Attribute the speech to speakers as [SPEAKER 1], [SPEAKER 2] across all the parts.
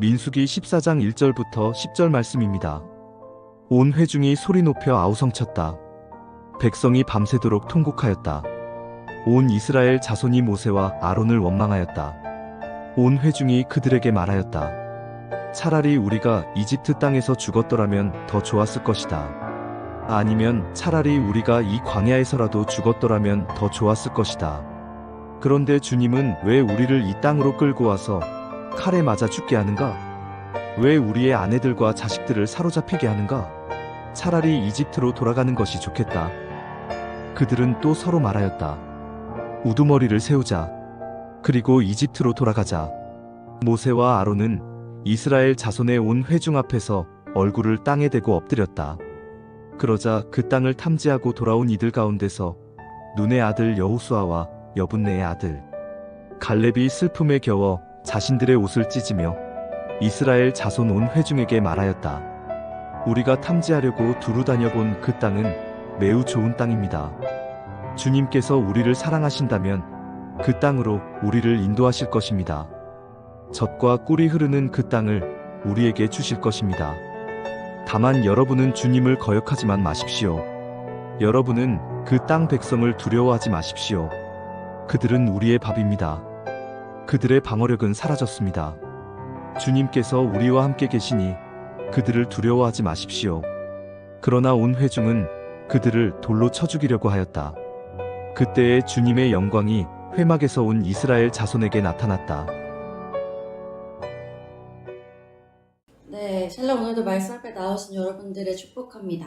[SPEAKER 1] 민수기 14장 1절부터 10절 말씀입니다. 온 회중이 소리 높여 아우성쳤다. 백성이 밤새도록 통곡하였다. 온 이스라엘 자손이 모세와 아론을 원망하였다. 온 회중이 그들에게 말하였다. 차라리 우리가 이집트 땅에서 죽었더라면 더 좋았을 것이다. 아니면 차라리 우리가 이 광야에서라도 죽었더라면 더 좋았을 것이다. 그런데 주님은 왜 우리를 이 땅으로 끌고 와서 칼에 맞아 죽게 하는가? 왜 우리의 아내들과 자식들을 사로잡히게 하는가? 차라리 이집트로 돌아가는 것이 좋겠다. 그들은 또 서로 말하였다. 우두머리를 세우자. 그리고 이집트로 돌아가자. 모세와 아론은 이스라엘 자손의 온 회중 앞에서 얼굴을 땅에 대고 엎드렸다. 그러자 그 땅을 탐지하고 돌아온 이들 가운데서 눈의 아들 여호수아와 여분네의 아들 갈렙이 슬픔에 겨워 자신들의 옷을 찢으며 이스라엘 자손 온 회중에게 말하였다. 우리가 탐지하려고 두루 다녀본 그 땅은 매우 좋은 땅입니다. 주님께서 우리를 사랑하신다면 그 땅으로 우리를 인도하실 것입니다. 젖과 꿀이 흐르는 그 땅을 우리에게 주실 것입니다. 다만 여러분은 주님을 거역하지만 마십시오. 여러분은 그 땅 백성을 두려워하지 마십시오. 그들은 우리의 밥입니다. 그들의 방어력은 사라졌습니다. 주님께서 우리와 함께 계시니 그들을 두려워하지 마십시오. 그러나 온 회중은 그들을 돌로 쳐 죽이려고 하였다. 그때에 주님의 영광이 회막에서 온 이스라엘 자손에게 나타났다.
[SPEAKER 2] 네, 샬롬 오늘도 말씀 앞에 나오신 여러분들을 축복합니다.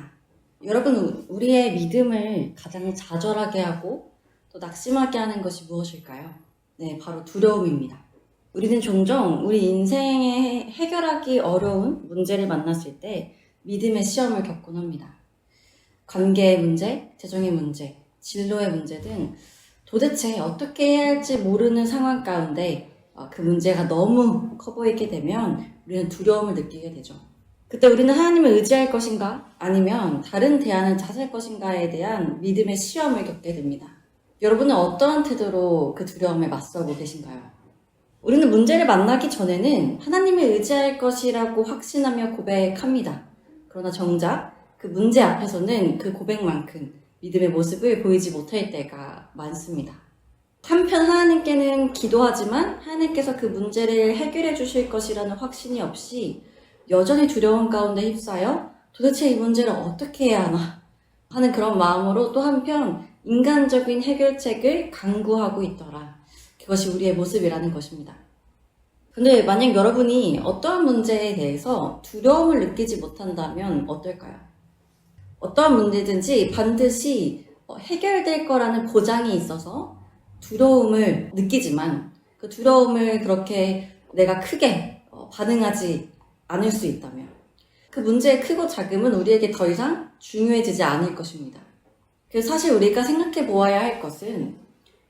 [SPEAKER 2] 여러분, 우리의 믿음을 가장 좌절하게 하고 또 낙심하게 하는 것이 무엇일까요? 네, 바로 두려움입니다. 우리는 종종 우리 인생에 해결하기 어려운 문제를 만났을 때 믿음의 시험을 겪곤 합니다. 관계의 문제, 재정의 문제, 진로의 문제 등 도대체 어떻게 해야 할지 모르는 상황 가운데 그 문제가 너무 커 보이게 되면 우리는 두려움을 느끼게 되죠. 그때 우리는 하나님을 의지할 것인가 아니면 다른 대안을 찾을 것인가에 대한 믿음의 시험을 겪게 됩니다. 여러분은 어떠한 태도로 그 두려움에 맞서고 계신가요? 우리는 문제를 만나기 전에는 하나님을 의지할 것이라고 확신하며 고백합니다. 그러나 정작 그 문제 앞에서는 그 고백만큼 믿음의 모습을 보이지 못할 때가 많습니다. 한편 하나님께는 기도하지만 하나님께서 그 문제를 해결해 주실 것이라는 확신이 없이 여전히 두려움 가운데 휩싸여 도대체 이 문제를 어떻게 해야 하나 하는 그런 마음으로 또 한편 인간적인 해결책을 강구하고 있더라. 그것이 우리의 모습이라는 것입니다. 근데 만약 여러분이 어떠한 문제에 대해서 두려움을 느끼지 못한다면 어떨까요? 어떠한 문제든지 반드시 해결될 거라는 보장이 있어서 두려움을 느끼지만 그 두려움을 그렇게 내가 크게 반응하지 않을 수 있다면 그 문제의 크고 작음은 우리에게 더 이상 중요해지지 않을 것입니다. 그래서 사실 우리가 생각해 보아야 할 것은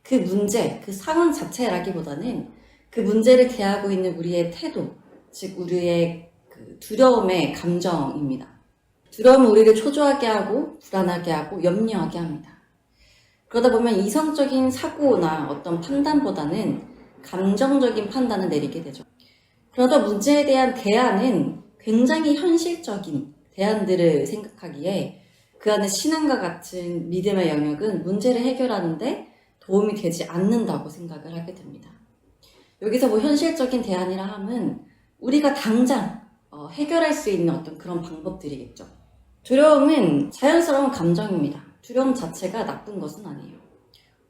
[SPEAKER 2] 그 문제, 그 상황 자체라기보다는 그 문제를 대하고 있는 우리의 태도, 즉 우리의 그 두려움의 감정입니다. 두려움은 우리를 초조하게 하고 불안하게 하고 염려하게 합니다. 그러다 보면 이성적인 사고나 어떤 판단보다는 감정적인 판단을 내리게 되죠. 그러다 문제에 대한 대안은 굉장히 현실적인 대안들을 생각하기에 그 안에 신앙과 같은 믿음의 영역은 문제를 해결하는데 도움이 되지 않는다고 생각을 하게 됩니다. 여기서 뭐 현실적인 대안이라 함은 우리가 당장 해결할 수 있는 어떤 그런 방법들이겠죠. 두려움은 자연스러운 감정입니다. 두려움 자체가 나쁜 것은 아니에요.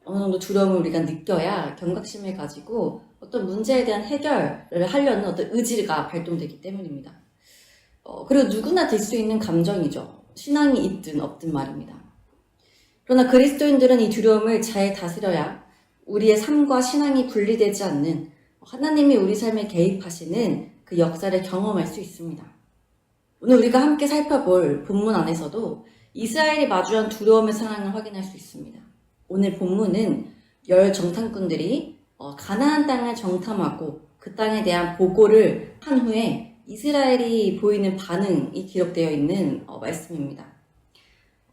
[SPEAKER 2] 어느 정도 두려움을 우리가 느껴야 경각심을 가지고 어떤 문제에 대한 해결을 하려는 어떤 의지가 발동되기 때문입니다. 그리고 누구나 들 수 있는 감정이죠. 신앙이 있든 없든 말입니다. 그러나 그리스도인들은 이 두려움을 잘 다스려야 우리의 삶과 신앙이 분리되지 않는 하나님이 우리 삶에 개입하시는 그 역사를 경험할 수 있습니다. 오늘 우리가 함께 살펴볼 본문 안에서도 이스라엘이 마주한 두려움의 상황을 확인할 수 있습니다. 오늘 본문은 10 정탐꾼들이 가나안 땅을 정탐하고 그 땅에 대한 보고를 한 후에 이스라엘이 보이는 반응이 기록되어 있는 말씀입니다.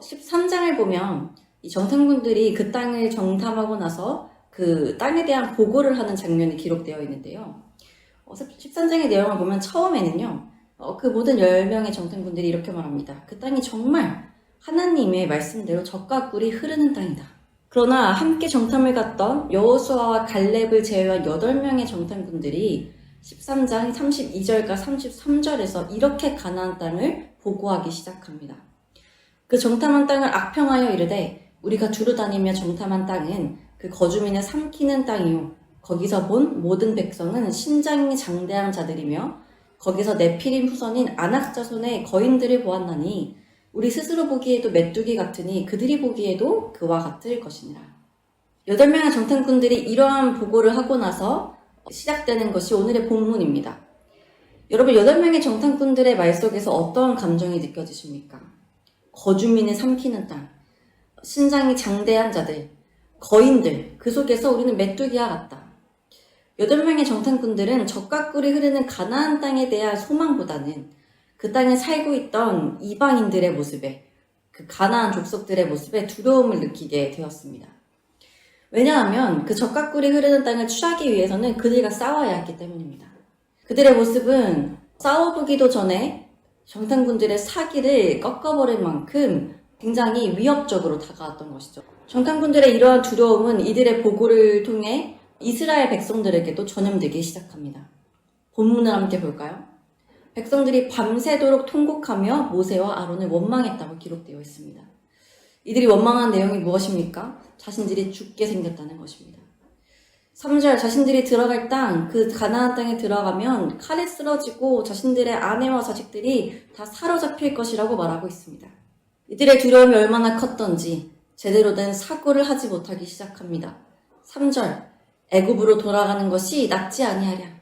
[SPEAKER 2] 13장을 보면 이 정탐꾼들이 그 땅을 정탐하고 나서 그 땅에 대한 보고를 하는 장면이 기록되어 있는데요. 13장의 내용을 보면 처음에는요, 그 모든 10명의 정탐꾼들이 이렇게 말합니다. 그 땅이 정말 하나님의 말씀대로 젖과 꿀이 흐르는 땅이다. 그러나 함께 정탐을 갔던 여호수아와 갈렙을 제외한 8명의 정탐꾼들이 13장 32절과 33절에서 이렇게 가나안 땅을 보고하기 시작합니다. 그 정탐한 땅을 악평하여 이르되 우리가 두루 다니며 정탐한 땅은 그 거주민을 삼키는 땅이요 거기서 본 모든 백성은 신장이 장대한 자들이며 거기서 네피림 후손인 아낙 자손의 거인들을 보았나니 우리 스스로 보기에도 메뚜기 같으니 그들이 보기에도 그와 같을 것이니라. 8명의 정탐꾼들이 이러한 보고를 하고 나서 시작되는 것이 오늘의 본문입니다. 여러분, 8명의 정탐꾼들의 말 속에서 어떠한 감정이 느껴지십니까? 거주민을 삼키는 땅, 신장이 장대한 자들, 거인들, 그 속에서 우리는 메뚜기와 같다. 8명의 정탐꾼들은 젖과 꿀이 흐르는 가나안 땅에 대한 소망보다는 그 땅에 살고 있던 이방인들의 모습에, 그 가나안 족속들의 모습에 두려움을 느끼게 되었습니다. 왜냐하면 그 젖과 꿀이 흐르는 땅을 취하기 위해서는 그들과 싸워야 했기 때문입니다. 그들의 모습은 싸워보기도 전에 정탐꾼들의 사기를 꺾어버릴 만큼 굉장히 위협적으로 다가왔던 것이죠. 정탐꾼들의 이러한 두려움은 이들의 보고를 통해 이스라엘 백성들에게도 전염되기 시작합니다. 본문을 함께 볼까요? 백성들이 밤새도록 통곡하며 모세와 아론을 원망했다고 기록되어 있습니다. 이들이 원망한 내용이 무엇입니까? 자신들이 죽게 생겼다는 것입니다. 3절, 자신들이 들어갈 땅, 그 가나안 땅에 들어가면 칼에 쓰러지고 자신들의 아내와 자식들이 다 사로잡힐 것이라고 말하고 있습니다. 이들의 두려움이 얼마나 컸던지 제대로 된 사고를 하지 못하기 시작합니다. 3절, 애굽으로 돌아가는 것이 낫지 아니하랴.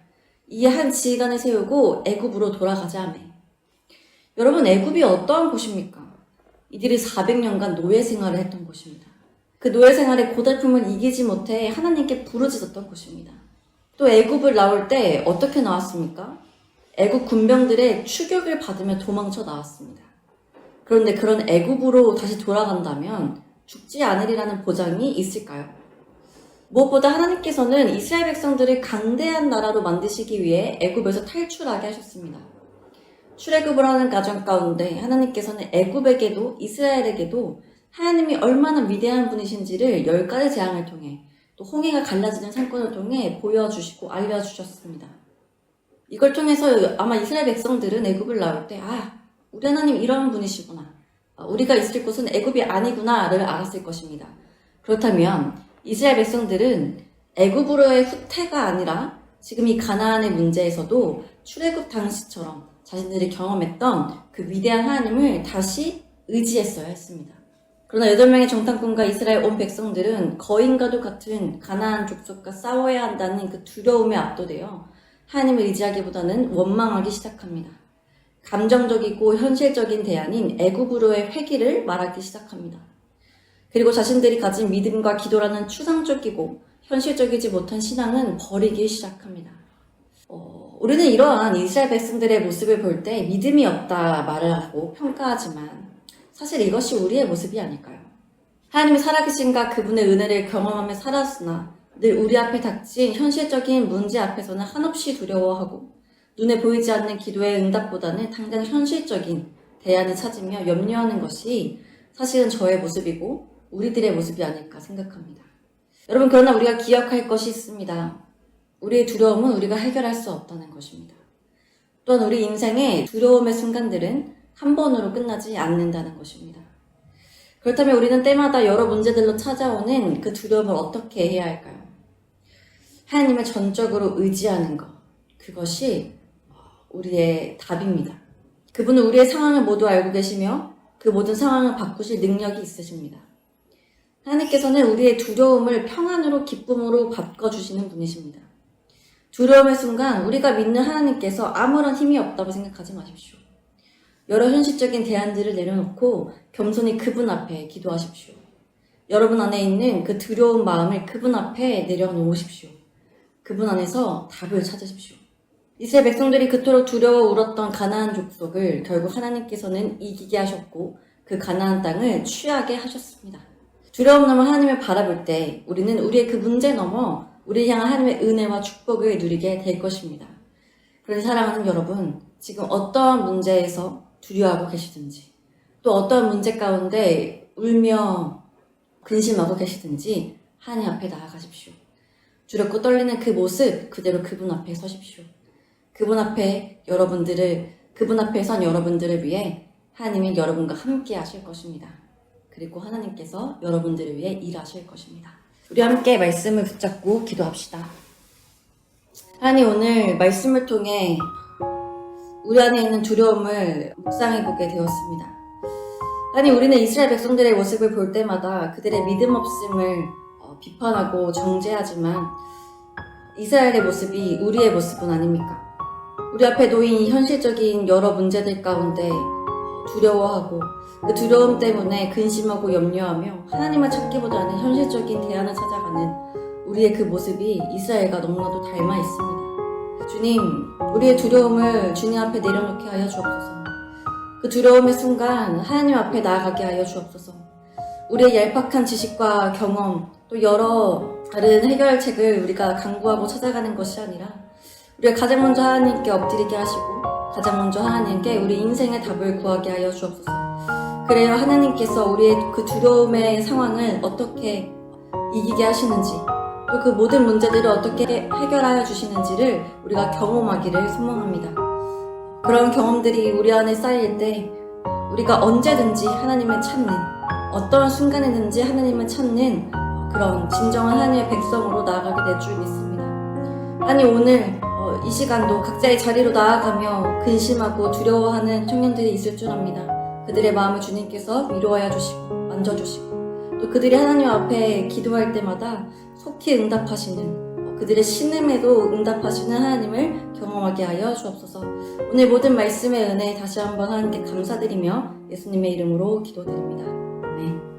[SPEAKER 2] 이에 한 지휘관을 세우고 애굽으로 돌아가자 하매. 여러분, 애굽이 어떠한 곳입니까? 이들이 400년간 노예 생활을 했던 곳입니다. 그 노예 생활의 고달픔을 이기지 못해 하나님께 부르짖었던 곳입니다. 또 애굽을 나올 때 어떻게 나왔습니까? 애굽 군병들의 추격을 받으며 도망쳐 나왔습니다. 그런데 그런 애굽으로 다시 돌아간다면 죽지 않으리라는 보장이 있을까요? 무엇보다 하나님께서는 이스라엘 백성들을 강대한 나라로 만드시기 위해 애굽에서 탈출하게 하셨습니다. 출애굽을 하는 과정 가운데 하나님께서는 애굽에게도 이스라엘에게도 하나님이 얼마나 위대한 분이신지를 10가지 재앙을 통해 또 홍해가 갈라지는 사건을 통해 보여주시고 알려주셨습니다. 이걸 통해서 아마 이스라엘 백성들은 애굽을 나올 때 우리 하나님 이런 분이시구나, 우리가 있을 곳은 애굽이 아니구나를 알았을 것입니다. 그렇다면 이스라엘 백성들은 애굽으로의 후퇴가 아니라 지금 이 가나안의 문제에서도 출애굽 당시처럼 자신들이 경험했던 그 위대한 하나님을 다시 의지했어야 했습니다. 그러나 8명의 정탐꾼과 이스라엘 온 백성들은 거인과도 같은 가나안 족속과 싸워야 한다는 그 두려움에 압도되어 하나님을 의지하기보다는 원망하기 시작합니다. 감정적이고 현실적인 대안인 애굽으로의 회귀를 말하기 시작합니다. 그리고 자신들이 가진 믿음과 기도라는 추상적이고 현실적이지 못한 신앙은 버리기 시작합니다. 우리는 이러한 이스라엘 백성들의 모습을 볼 때 믿음이 없다 말을 하고 평가하지만 사실 이것이 우리의 모습이 아닐까요? 하나님의 살아계신가 그분의 은혜를 경험하며 살았으나 늘 우리 앞에 닥친 현실적인 문제 앞에서는 한없이 두려워하고 눈에 보이지 않는 기도의 응답보다는 당장 현실적인 대안을 찾으며 염려하는 것이 사실은 저의 모습이고 우리들의 모습이 아닐까 생각합니다. 여러분, 그러나 우리가 기억할 것이 있습니다. 우리의 두려움은 우리가 해결할 수 없다는 것입니다. 또한 우리 인생의 두려움의 순간들은 한 번으로 끝나지 않는다는 것입니다. 그렇다면 우리는 때마다 여러 문제들로 찾아오는 그 두려움을 어떻게 해야 할까요? 하나님을 전적으로 의지하는 것, 그것이 우리의 답입니다. 그분은 우리의 상황을 모두 알고 계시며 그 모든 상황을 바꾸실 능력이 있으십니다. 하나님께서는 우리의 두려움을 평안으로 기쁨으로 바꿔주시는 분이십니다. 두려움의 순간 우리가 믿는 하나님께서 아무런 힘이 없다고 생각하지 마십시오. 여러 현실적인 대안들을 내려놓고 겸손히 그분 앞에 기도하십시오. 여러분 안에 있는 그 두려운 마음을 그분 앞에 내려놓으십시오. 그분 안에서 답을 찾으십시오. 이스라엘 백성들이 그토록 두려워 울었던 가나안 족속을 결국 하나님께서는 이기게 하셨고 그 가나안 땅을 취하게 하셨습니다. 두려움 넘어 하나님을 바라볼 때 우리는 우리의 그 문제 넘어 우리를 향한 하나님의 은혜와 축복을 누리게 될 것입니다. 그런 사랑하는 여러분, 지금 어떠한 문제에서 두려워하고 계시든지, 또 어떠한 문제 가운데 울며 근심하고 계시든지 하나님 앞에 나아가십시오. 두렵고 떨리는 그 모습 그대로 그분 앞에 서십시오. 그분 앞에 그분 앞에 선 여러분들을 위해 하나님이 여러분과 함께 하실 것입니다. 그리고 하나님께서 여러분들을 위해 일하실 것입니다. 우리 함께 말씀을 붙잡고 기도합시다. 하나님, 오늘 말씀을 통해 우리 안에 있는 두려움을 묵상해보게 되었습니다. 하나님, 우리는 이스라엘 백성들의 모습을 볼 때마다 그들의 믿음 없음을 비판하고 정죄하지만 이스라엘의 모습이 우리의 모습은 아닙니까? 우리 앞에 놓인 이 현실적인 여러 문제들 가운데 두려워하고 그 두려움 때문에 근심하고 염려하며 하나님을 찾기보다는 현실적인 대안을 찾아가는 우리의 그 모습이 이스라엘과 너무나도 닮아 있습니다. 주님, 우리의 두려움을 주님 앞에 내려놓게 하여 주옵소서. 그 두려움의 순간 하나님 앞에 나아가게 하여 주옵소서. 우리의 얄팍한 지식과 경험, 또 여러 다른 해결책을 우리가 강구하고 찾아가는 것이 아니라 우리가 가장 먼저 하나님께 엎드리게 하시고 가장 먼저 하나님께 우리 인생의 답을 구하게 하여 주옵소서. 그래야 하나님께서 우리의 그 두려움의 상황을 어떻게 이기게 하시는지, 또 그 모든 문제들을 어떻게 해결하여 주시는지를 우리가 경험하기를 소망합니다. 그런 경험들이 우리 안에 쌓일 때 우리가 언제든지 하나님을 찾는, 어떤 순간이든지 하나님을 찾는 그런 진정한 하나님의 백성으로 나아가게 될 줄 믿습니다. 하나님, 오늘 이 시간도 각자의 자리로 나아가며 근심하고 두려워하는 청년들이 있을 줄 압니다. 그들의 마음을 주님께서 위로하여 주시고 만져주시고, 또 그들이 하나님 앞에 기도할 때마다 속히 응답하시는, 그들의 신음에도 응답하시는 하나님을 경험하게 하여 주옵소서. 오늘 모든 말씀의 은혜 다시 한번 하나님께 감사드리며 예수님의 이름으로 기도드립니다. 아멘.